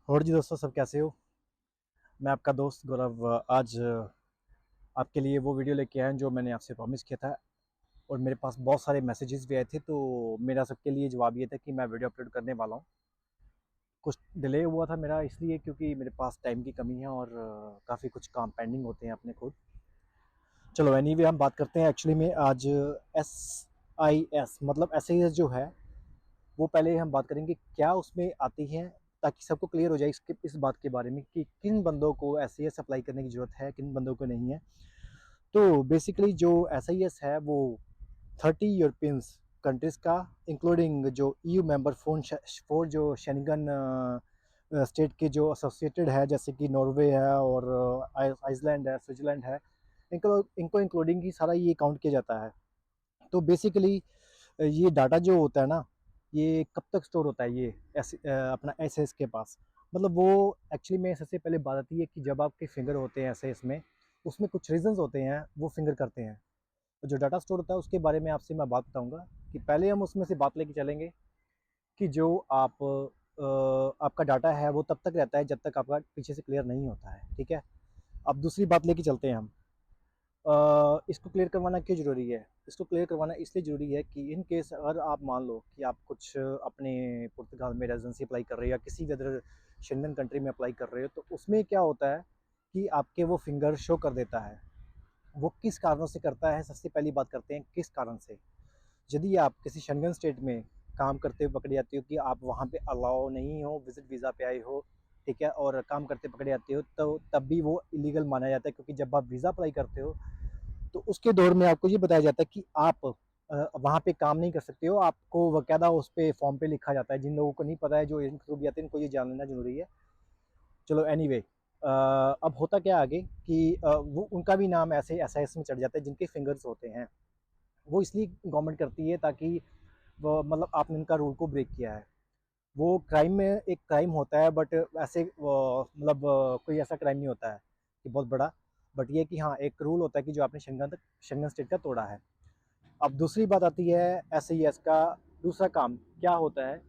और जी दोस्तों, सब कैसे हो। मैं आपका दोस्त गौरव आज आपके लिए वो वीडियो लेके आया हूं जो मैंने आपसे प्रॉमिस किया था। और मेरे पास बहुत सारे मैसेजेस भी आए थे, तो मेरा सबके लिए जवाब ये था कि मैं वीडियो अपलोड करने वाला हूँ। कुछ डिले हुआ था मेरा इसलिए क्योंकि मेरे पास टाइम की कमी है और काफ़ी कुछ काम पेंडिंग होते हैं अपने खुद। चलो एनीवे, हम बात करते हैं एक्चुअली में आज एस आई एस मतलब एस आई एस जो है वो पहले हम बात करेंगे क्या उसमें आती है, ताकि सबको क्लियर हो जाए इस बात के बारे में कि किन बंदों को एस आई एस अप्लाई करने की ज़रूरत है, किन बंदों को नहीं है। तो बेसिकली जो एस आई एस है वो 30 यूरोपियंस कंट्रीज़ का, इंक्लूडिंग जो ईयू मेंबर फोर जो शेंगन स्टेट के जो एसोसिएटेड है, जैसे कि नॉर्वे है और आइसलैंड है, स्विट्ज़रलैंड है, इनको इनको इंक्लूडिंग ही सारा ये काउंट किया जाता है। तो बेसिकली ये डाटा जो होता है ना, ये कब तक स्टोर होता है, ये अपना एस एस के पास। मतलब वो एक्चुअली में सबसे पहले बात आती है कि जब आपके फिंगर होते हैं एस एस में, उसमें कुछ रीजंस होते हैं वो फिंगर करते हैं। तो जो डाटा स्टोर होता है उसके बारे में आपसे मैं बात बताऊंगा कि पहले हम उसमें से बात लेके चलेंगे कि जो आपका डाटा है वो तब तक रहता है जब तक आपका पीछे से क्लियर नहीं होता है, ठीक है। अब दूसरी बात लेके चलते हैं हम। इसको क्लियर करवाना क्यों ज़रूरी है? इसको क्लियर करवाना इसलिए ज़रूरी है कि इन केस अगर आप मान लो कि आप कुछ अपने पुर्तगाल में रेजिडेंसी अप्लाई कर रहे हो या किसी भी अदर शेंगन कंट्री में अप्लाई कर रहे हो, तो उसमें क्या होता है कि आपके वो फिंगर शो कर देता है। वो किस कारणों से करता है, सबसे पहली बात करते हैं किस कारण से। यदि आप किसी शेंगन स्टेट में काम करते हुए पकड़े जाते हो कि आप वहाँ पे अलाउ नहीं हो, विजिट वीज़ा पे आए हो, ठीक है, और काम करते पकड़े जाते हो, तो तब भी वो इलीगल माना जाता है, क्योंकि जब आप वीज़ा अप्लाई करते हो तो उसके दौर में आपको ये बताया जाता है कि आप वहाँ पे काम नहीं कर सकते हो। आपको बाकायदा उस पे फॉर्म पे लिखा जाता है। जिन लोगों को नहीं पता है, जो एजेंट के थ्रू भी आते हैं, इनको ये जान लेना ज़रूरी है। चलो एनीवे, अब होता क्या आगे कि वो उनका भी नाम ऐसे एस आई एस में चढ़ जाता है जिनके फिंगर्स होते हैं। वो इसलिए गवर्नमेंट करती है ताकि वो मतलब आपने उनका रूल को ब्रेक किया है। वो क्राइम में एक क्राइम होता है, बट ऐसे मतलब कोई ऐसा क्राइम नहीं होता है कि बहुत बड़ा। बट ये कि हाँ, एक रूल होता है कि जो आपने शेंगन स्टेट का तोड़ा है। अब दूसरी बात आती है एस आई एस का दूसरा काम क्या होता है।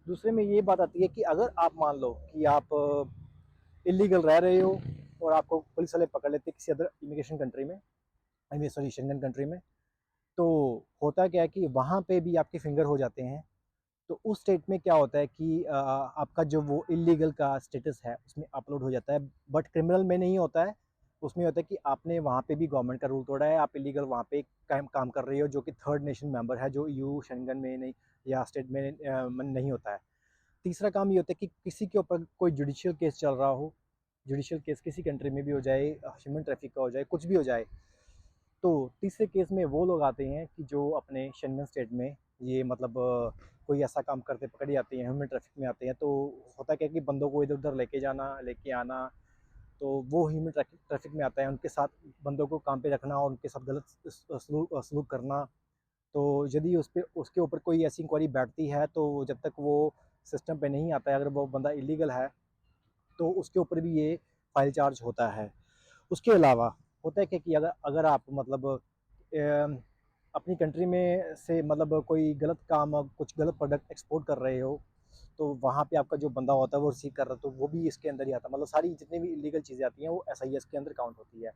दूसरे में ये बात आती है कि अगर आप मान लो कि आप इलीगल रह रहे हो और आपको पुलिस वाले पकड़ लेते किसी अदर इमिग्रेशन कंट्री में, I mean sorry Schengen country में, तो होता क्या है कि वहाँ पे भी आपके फिंगर हो जाते हैं। तो उस स्टेट में क्या होता है कि आपका जो वो इलीगल का स्टेटस है उसमें अपलोड हो जाता है, बट क्रिमिनल में नहीं होता है। उसमें होता है कि आपने वहाँ पे भी गवर्नमेंट का रूल तोड़ा है, आप इलीगल वहाँ पे काम कर रहे हो, जो कि थर्ड नेशन मेंबर है, जो यू शेंगन में नहीं या स्टेट में नहीं होता है। तीसरा काम ये होता है कि किसी के ऊपर कोई जुडिशियल केस चल रहा हो, जुडिशियल केस किसी कंट्री में भी हो जाए, ह्यूमन ट्रैफिक का हो जाए, कुछ भी हो जाए, तो तीसरे केस में वो लोग आते हैं कि जो अपने शेंगन स्टेट में ये मतलब कोई ऐसा काम करते पकड़े जाते हैं, ह्यूमन ट्रैफिक में आते हैं। तो होता क्या है कि बंदों को इधर उधर लेके जाना, लेके आना, तो वो ह्यूमन ट्रैफिक ट्रैफिक में आता है। उनके साथ बंदों को काम पे रखना और उनके साथ गलत सलूक करना। तो यदि उस पे उसके ऊपर कोई ऐसी इंक्वायरी बैठती है, तो जब तक वो सिस्टम पे नहीं आता है, अगर वो बंदा इलीगल है, तो उसके ऊपर भी ये फाइल चार्ज होता है। उसके अलावा होता है क्या कि अगर अगर आप मतलब अपनी कंट्री में से मतलब कोई गलत काम, कुछ गलत प्रोडक्ट एक्सपोर्ट कर रहे हो, तो वहाँ पे आपका जो बंदा होता है वो रिसीव कर रहा है, तो वो भी इसके अंदर ही आता है। मतलब सारी जितनी भी इलीगल चीज़ें आती हैं वो एस आई एस के अंदर काउंट होती है।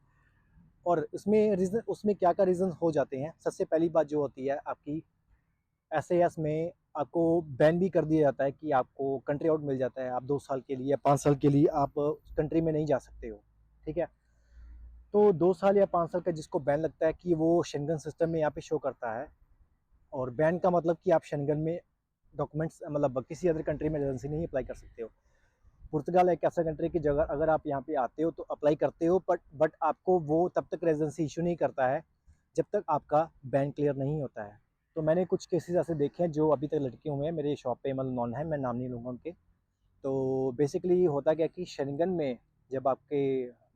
और इसमें रीज़न, उसमें क्या क्या रीज़न हो जाते हैं। सबसे पहली बात जो होती है आपकी, एस आई एस में आपको बैन भी कर दिया जाता है कि आपको कंट्री आउट मिल जाता है। आप 2 साल के लिए या 5 साल के लिए आप कंट्री में नहीं जा सकते हो, ठीक है। तो 2 साल या 5 साल का जिसको बैन लगता है कि वो शेंगन सिस्टम में यहाँ पे शो करता है। और बैन का मतलब कि आप शेंगन में डॉक्यूमेंट्स मतलब किसी अदर कंट्री में रेजिडेंसी नहीं अप्लाई कर सकते हो। पुर्तगाल एक ऐसा कंट्री की जगह अगर आप यहाँ पे आते हो तो अप्लाई करते हो, बट आपको वो तब तक रेजिडेंसी इशू नहीं करता है जब तक आपका बैन क्लियर नहीं होता है। तो मैंने कुछ केसेस ऐसे देखे हैं जो अभी तक लटके हुए हैं मेरे शॉप पे, मतलब नॉन है, मैं नाम नहीं लूँगा उनके। तो बेसिकली होता क्या कि शेंगन में जब आपके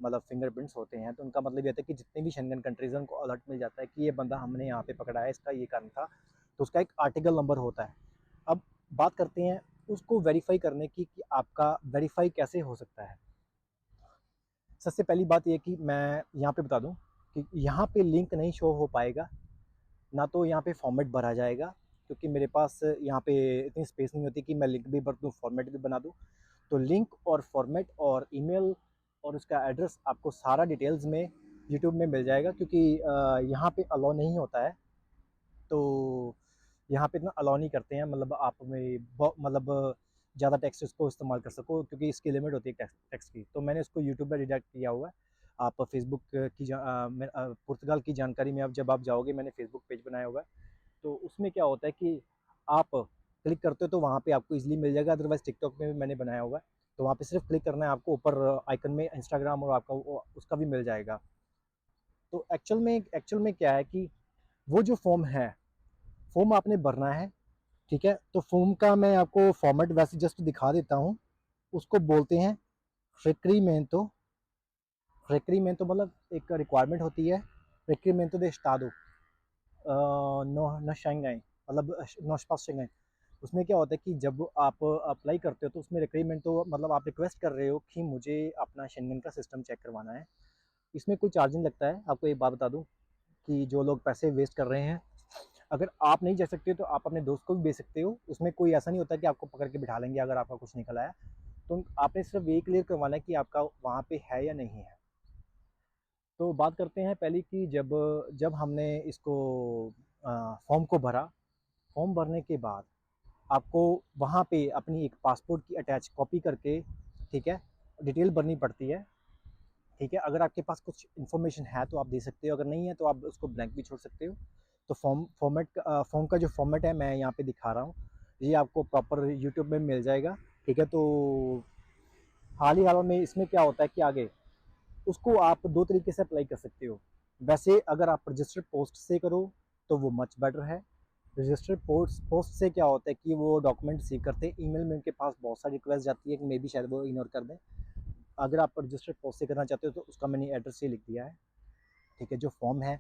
मतलब फिंगरप्रिंट्स होते हैं, तो उनका मतलब ये होता है कि जितनी भी शेंगन कंट्रीज़ हैं उनको अलर्ट मिल जाता है कि ये बंदा हमने यहाँ पे पकड़ा है, इसका ये कारण था। तो उसका एक आर्टिकल नंबर होता है। अब बात करते हैं उसको वेरीफाई करने की कि आपका वेरीफाई कैसे हो सकता है। सबसे पहली बात ये कि मैं यहाँ पे बता दूँ कि यहाँ पे लिंक नहीं शो हो पाएगा, ना तो यहाँ पे फॉर्मेट भरा जाएगा, क्योंकि मेरे पास यहाँ पे इतनी स्पेस नहीं होती कि मैं लिंक भी भर दूँ, फॉर्मेट भी बना दूँ। तो लिंक और फॉर्मेट और ईमेल और उसका एड्रेस आपको सारा डिटेल्स में यूट्यूब में मिल जाएगा, क्योंकि यहाँ पे अलाउ नहीं होता है। तो यहाँ पे इतना अलाउ नहीं करते हैं, मतलब आप में मतलब ज़्यादा टेक्स्ट इसको इस्तेमाल कर सको, क्योंकि इसकी लिमिट होती है टेक्स्ट की। तो मैंने इसको यूट्यूब पे रिडायरेक्ट किया हुआ है। आप फेसबुक की पुर्तगाल की जानकारी में अब जब आप जाओगे, मैंने फेसबुक पेज बनाया हुआ है, तो उसमें क्या होता है कि आप क्लिक करते हो तो वहाँ पे आपको इजीली मिल जाएगा। अदरवाइज़ टिकटॉक में भी मैंने बनाया हुआ है, तो वहाँ पे सिर्फ क्लिक करना है आपको, ऊपर आइकन में इंस्टाग्राम और आपका उसका भी मिल जाएगा। तो एक्चुअल में क्या है कि वो जो फॉर्म है, फॉर्म आपने भरना है, ठीक है। तो फॉर्म का मैं आपको फॉर्मेट वैसे जस्ट दिखा देता हूँ। उसको बोलते हैं रिक्रीमेंटो। रिक्रीमेंटो मतलब एक रिक्वायरमेंट होती है, रिक्रीमेंटो दे स्टाडो नो नशाएंगे, मतलब नोश पास शेंगे। उसमें क्या होता है कि जब आप अप्लाई करते हो तो उसमें रिक्वायरमेंट, तो मतलब आप रिक्वेस्ट कर रहे हो कि मुझे अपना शेंगन का सिस्टम चेक करवाना है। इसमें कोई चार्ज नहीं लगता है। आपको एक बात बता दूं कि जो लोग पैसे वेस्ट कर रहे हैं, अगर आप नहीं जा सकते तो आप अपने दोस्त को भी भेज सकते हो। उसमें कोई ऐसा नहीं होता कि आपको पकड़ के बिठा लेंगे अगर आपका कुछ निकल आया। तो आपने सिर्फ ये क्लियर करवाना है कि आपका वहाँ पे है या नहीं है। तो बात करते हैं पहले कि जब जब हमने इसको फॉर्म को भरा, फॉर्म भरने के बाद आपको वहाँ पे अपनी एक पासपोर्ट की अटैच कॉपी करके, ठीक है, डिटेल भरनी पड़ती है। ठीक है, अगर आपके पास कुछ इन्फॉर्मेशन है तो आप दे सकते हो, अगर नहीं है तो आप उसको ब्लैंक भी छोड़ सकते हो। तो फॉर्म का जो फॉर्मेट है मैं यहाँ पे दिखा रहा हूँ, ये आपको प्रॉपर यूट्यूब में मिल जाएगा। ठीक है, तो हाल ही हाल में इसमें क्या होता है कि आगे उसको आप दो तरीके से अप्लाई कर सकते हो। वैसे अगर आप रजिस्टर्ड पोस्ट से करो तो वो मच बेटर है। रजिस्टर्ड पोस्ट से क्या होता है कि वो डॉक्यूमेंट रिसीव करते हैं, ईमेल में उनके पास बहुत सारी रिक्वेस्ट जाती है कि मे भी शायद वो इग्नोर कर दें। अगर आप रजिस्टर्ड पोस्ट से करना चाहते हो तो उसका मैंने एड्रेस ही लिख दिया है। ठीक है, जो फॉर्म है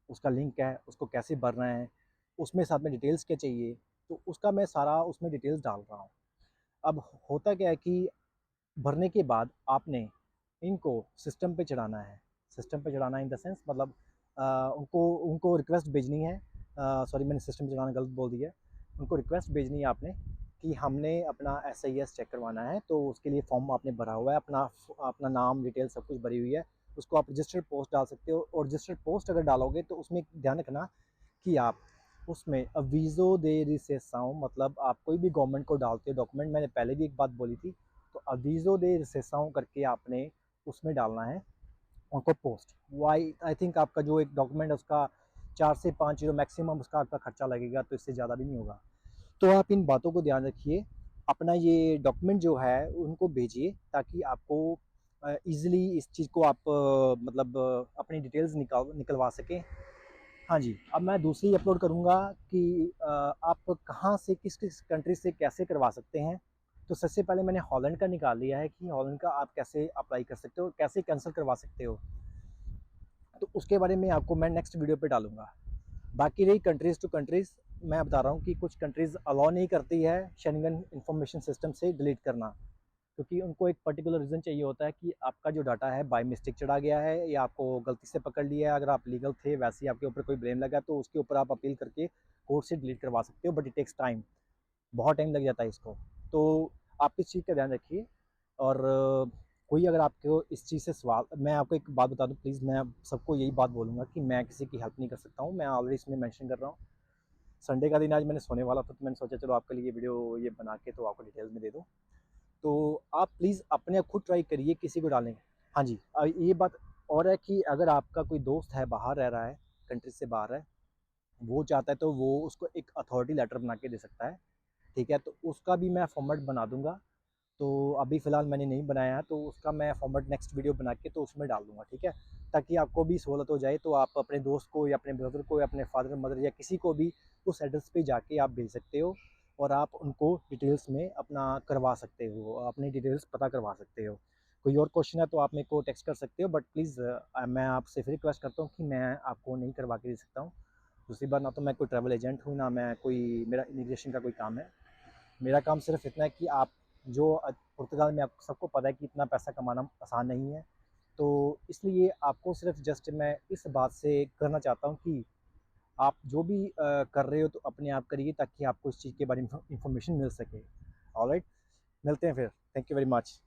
उसका लिंक है, उसको कैसे भरना है, उसमें साथ में डिटेल्स क्या चाहिए, तो उसका मैं सारा उसमें डिटेल्स डाल रहा हूँ। अब होता क्या है कि भरने के बाद आपने इनको सिस्टम पे चढ़ाना है। सिस्टम पे चढ़ाना इन द सेंस मतलब उनको उनको रिक्वेस्ट भेजनी है। सॉरी, मैंने सिस्टम पे चढ़ाना गलत बोल दिया। उनको रिक्वेस्ट भेजनी है आपने कि हमने अपना SIS चेक करवाना है, तो उसके लिए फॉर्म आपने भरा हुआ है, अपना अपना नाम डिटेल सब कुछ भरी हुई है। उसको आप रजिस्टर्ड पोस्ट डाल सकते हो, और रजिस्टर्ड पोस्ट अगर डालोगे तो उसमें ध्यान रखना कि आप उसमें अवीज़ो दे रिसेसाओं, मतलब आप कोई भी गवर्नमेंट को डालते हो डॉक्यूमेंट, मैंने पहले भी एक बात बोली थी, तो अवीज़ो दे रिसेसाओं करके आपने उसमें डालना है उनको पोस्ट। वाई आई थिंक आपका जो एक डॉक्यूमेंट है उसका 4 से 5 यूरो मैक्सिमम उसका आपका खर्चा लगेगा, तो इससे ज़्यादा भी नहीं होगा। तो आप इन बातों को ध्यान रखिए, अपना ये डॉक्यूमेंट जो है उनको भेजिए, ताकि आपको ईज़िली इस चीज़ को आप मतलब अपनी डिटेल्स निकलवा सकें। हाँ जी, अब मैं दूसरी अपलोड करूँगा कि आप कहाँ से किस कंट्री से कैसे करवा सकते हैं। तो सबसे पहले मैंने हॉलैंड का निकाल लिया है कि हॉलैंड का आप कैसे अप्लाई कर सकते हो, कैसे कैंसिल करवा सकते हो। तो उसके बारे में आपको मैं नेक्स्ट वीडियो पे डालूँगा। बाकी रही कंट्रीज़ टू कंट्रीज़, मैं बता रहा हूँ कि कुछ कंट्रीज़ अलाउ नहीं करती है शेंगन इंफॉर्मेशन सिस्टम से डिलीट करना, क्योंकि उनको एक पर्टिकुलर रीज़न चाहिए होता है कि आपका जो डाटा है बाय मिस्टेक चढ़ा गया है या आपको गलती से पकड़ लिया है। अगर आप लीगल थे, वैसे ही आपके ऊपर कोई ब्लेम लगा तो उसके ऊपर आप अपील करके कोर्ट से डिलीट करवा सकते हो, बट इट टेक्स टाइम, बहुत टाइम लग जाता है इसको। तो आप इस चीज़ का ध्यान रखिए। और कोई अगर आपको इस चीज़ से सवाल, मैं आपको एक बात बता दूँ प्लीज़, मैं सबको यही बात बोलूँगा कि मैं किसी की हेल्प नहीं कर सकता हूँ। मैं ऑलरेडी इसमें मेंशन कर रहा हूँ। संडे का दिन आज मैंने सोने वाला था, तो मैंने सोचा चलो आपके लिए वीडियो ये बना के तो आपको डिटेल्स में दे दूँ। तो आप प्लीज़ अपने आप खुद ट्राई करिए किसी को डालने की। हाँ जी, ये बात और है कि अगर आपका कोई दोस्त है, बाहर रह रहा है, कंट्री से बाहर है, वो चाहता है तो वो उसको एक अथॉरिटी लेटर बना के दे सकता है। ठीक है, तो उसका भी मैं फॉर्मेट बना दूँगा। तो अभी फ़िलहाल मैंने नहीं बनाया है, तो उसका मैं फॉर्मेट नेक्स्ट वीडियो बना के तो उसमें डाल दूँगा, ठीक है? ताकि आपको भी सहूलत हो जाए, तो आप अपने दोस्त को या अपने ब्रदर को या अपने फादर मदर या किसी को भी उस एड्रेस पे जाके आप भेज सकते हो, और आप उनको डिटेल्स में अपना करवा सकते हो, अपनी डिटेल्स पता करवा सकते हो। कोई और क्वेश्चन है तो आप मेरे को टेक्स्ट कर सकते हो, बट प्लीज़ मैं आपसे फिर रिक्वेस्ट करता हूँ कि मैं आपको नहीं करवा के दे सकता हूँ। दूसरी बात, ना तो मैं कोई ट्रैवल एजेंट हूँ, ना मैं कोई मेरा इमिग्रेशन का कोई काम है। मेरा काम सिर्फ इतना है कि आप जो पुर्तगाल में, आप सबको पता है कि इतना पैसा कमाना आसान नहीं है। तो इसलिए आपको सिर्फ जस्ट मैं इस बात से करना चाहता हूँ कि आप जो भी कर रहे हो तो अपने आप करिए, ताकि आपको इस चीज़ के बारे में इन्फॉर्मेशन मिल सके। ऑलराइट, मिलते हैं फिर। Thank you very much.